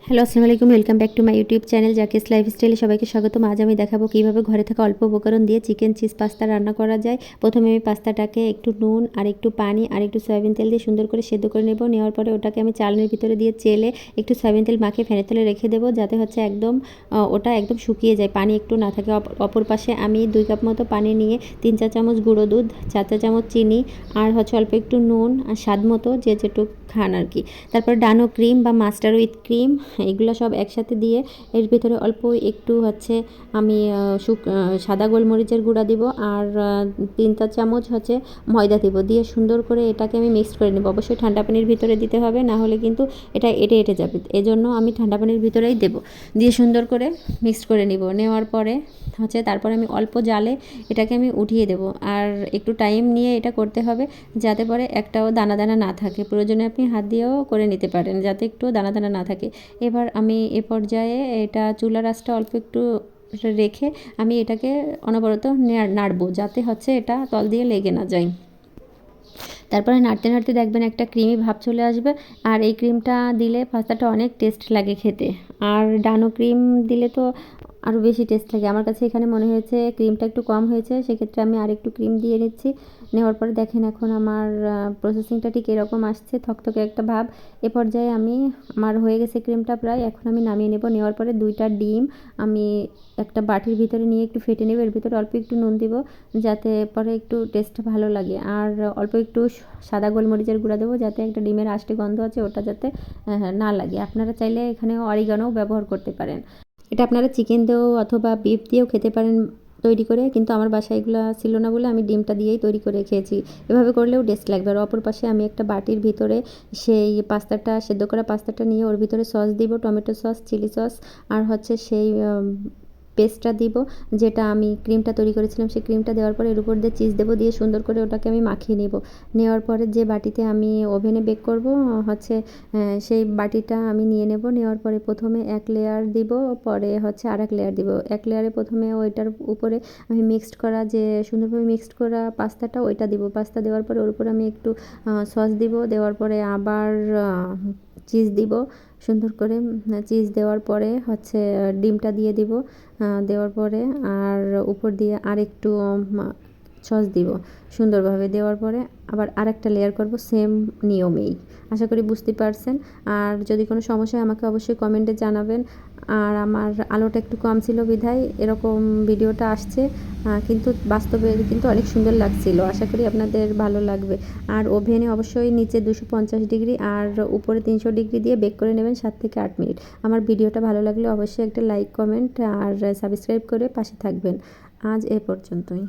Hello, আসসালামু আলাইকুম। Welcome back to my YouTube channel Zakis লাইফস্টাইলে সবাইকে স্বাগতম। আজ আমি দেখাবো কীভাবে ঘরে থাকা অল্প উপকরণ দিয়ে চিকেন চিজ পাস্তা রান্না করা যায়। প্রথমে আমি পাস্তাটাকে একটু নুন আর একটু পানি আর একটু সয়াবিন তেল দিয়ে সুন্দর করে সেদ্ধ করে নেব। নেওয়ার পরে ওটাকে আমি চালনির ভিতরে দিয়ে চেলে একটু সয়াবিন তেল মাখিয়ে ফ্যানের তলে রেখে দেবো, যাতে হচ্ছে ওটা একদম শুকিয়ে যায়, পানি একটু না থাকে। অপর পাশে আমি 2 কাপ মতো পানি নিয়ে 3-4 চামচ গুঁড়ো দুধ, 4 চামচ চিনি আর হচ্ছে অল্প একটু নুন আর স্বাদ মতো যে যেটুকু খান আর কি। তারপর ডানো ক্রিম বা মাস্টার উইথ ক্রিম এগুলো সব একসাথে দিয়ে এর ভিতরে অল্প একটু হচ্ছে আমি সাদা গোলমরিচের গুঁড়া দিব আর 3-4 চামচ হচ্ছে ময়দা দিব, দিয়ে সুন্দর করে এটাকে আমি মিক্সড করে নেব। অবশ্যই ঠান্ডা পানির ভিতরে দিতে হবে, না হলে কিন্তু এটা এঁটে যাবে। এজন্য আমি ঠান্ডা পানির ভিতরেই দেব, দিয়ে সুন্দর করে মিক্সড করে নিব। নেওয়ার পরে হচ্ছে তারপরে আমি অল্প জালে এটাকে আমি উঠিয়ে দেব। আর একটু টাইম নিয়ে এটা করতে হবে, যাতে পরে একটাও দানা দানা না থাকে। প্রয়োজনে আপনি হাত দিয়েও করে নিতে পারেন, যাতে একটু দানা দানা না থাকে। এবার আমি এ পর্যায়ে এটা চুলার আঁচটা অল্প একটু রেখে আমি এটাকে অনবরত নাড়বো, যাতে হচ্ছে এটা তল দিয়ে লেগে না যায়। তারপরে নাড়তে নাড়তে দেখবেন একটা ক্রিমি ভাব চলে আসবে, আর এই ক্রিমটা দিলে পাস্তাটা অনেক টেস্ট লাগে খেতে। আর ডানো ক্রিম দিলে তো আরও বেশি টেস্ট লাগে। আমার কাছে এখানে মনে হয়েছে ক্রিমটা একটু কম হয়েছে, সেক্ষেত্রে আমি আরেকটু ক্রিম দিয়ে নিচ্ছি। নেওয়ার পরে দেখেন এখন আমার প্রসেসিংটা ঠিক এরকম আসছে, থকথকে একটা ভাব। এ পর্যায়ে আমার হয়ে গেছে ক্রিমটা প্রায়। এখন আমি নামিয়ে নেব। নেওয়ার পরে 2টা ডিম আমি একটা বাটির ভিতরে নিয়ে একটু ফেটে নেব। এর ভিতরে অল্প একটু নুন দিব, যাতে পরে একটু টেস্ট ভালো লাগে। আর অল্প একটু সাদা গোলমরিচের গুঁড়া দেবো, যাতে একটা ডিমের আষ্টে গন্ধ আছে ওটা যাতে না লাগে। আপনারা চাইলে এখানে অরিগানোও ব্যবহার করতে পারেন। এটা আপনারা চিকেন দিয়েও অথবা বিফ দিয়েও খেতে পারেন তৈরি করে, কিন্তু আমার বাসায় এগুলো ছিল না বলে আমি ডিমটা দিয়েই তৈরি করে খেয়েছি। এভাবে করলেও টেস্ট লাগবে। আর অপর পাশে আমি একটা বাটির ভিতরে সেই সেদ্ধ করা পাস্তাটা নিয়ে ওর ভিতরে সস দিব, টমেটো সস, চিলি সস আর হচ্ছে সেই পেস্টটা দিব, যেটা আমি ক্রিমটা তৈরি করেছিলাম। সেই ক্রিমটা দেওয়ার পরে এর উপর দিয়ে চিজ দেবো, দিয়ে সুন্দর করে ওটাকে আমি মাখিয়ে নেব। নেওয়ার পরে যে বাটিতে আমি ওভেনে বেক করব হচ্ছে সেই বাটিটা আমি নিয়ে নেব। নেওয়ার পরে প্রথমে 1 লেয়ার দিব, পরে হচ্ছে আরেক লেয়ার দিব। 1 লেয়ারে প্রথমে ওইটার উপরে আমি সুন্দরভাবে মিক্সড করা পাস্তাটা ওইটা দিব। পাস্তা দেওয়ার পরে ওর উপরে আমি একটু সস দিব। দেওয়ার পরে আবার চিজ দিব সুন্দর করে। চিজ দেওয়ার পরে হচ্ছে ডিমটা দিয়ে দিব। দেওয়ার পরে আর উপর দিয়ে আরেকটু সস দিব সুন্দরভাবে। দেওয়ার পরে আবার আরেকটা লেয়ার করব সেম নিয়মেই। আশা করি বুঝতে পারছেন। আর যদি কোনো সমস্যা হয় আমাকে অবশ্যই কমেন্টে জানাবেন। আর আমার আলোটা একটু কম ছিল বিধায় এরকম ভিডিওটা আসছে, কিন্তু বাস্তবে কিন্তু অনেক সুন্দর লাগছিল। আশা করি আপনাদের ভালো লাগবে। আর ওভেনে অবশ্যই নিচে 250 ডিগ্রি আর উপরে 300 ডিগ্রি দিয়ে বেক করে নেবেন 7 থেকে 8 মিনিট। আমার ভিডিওটা ভালো লাগলে অবশ্যই একটা লাইক, কমেন্ট আর সাবস্ক্রাইব করে পাশে থাকবেন। আজ এ পর্যন্তই।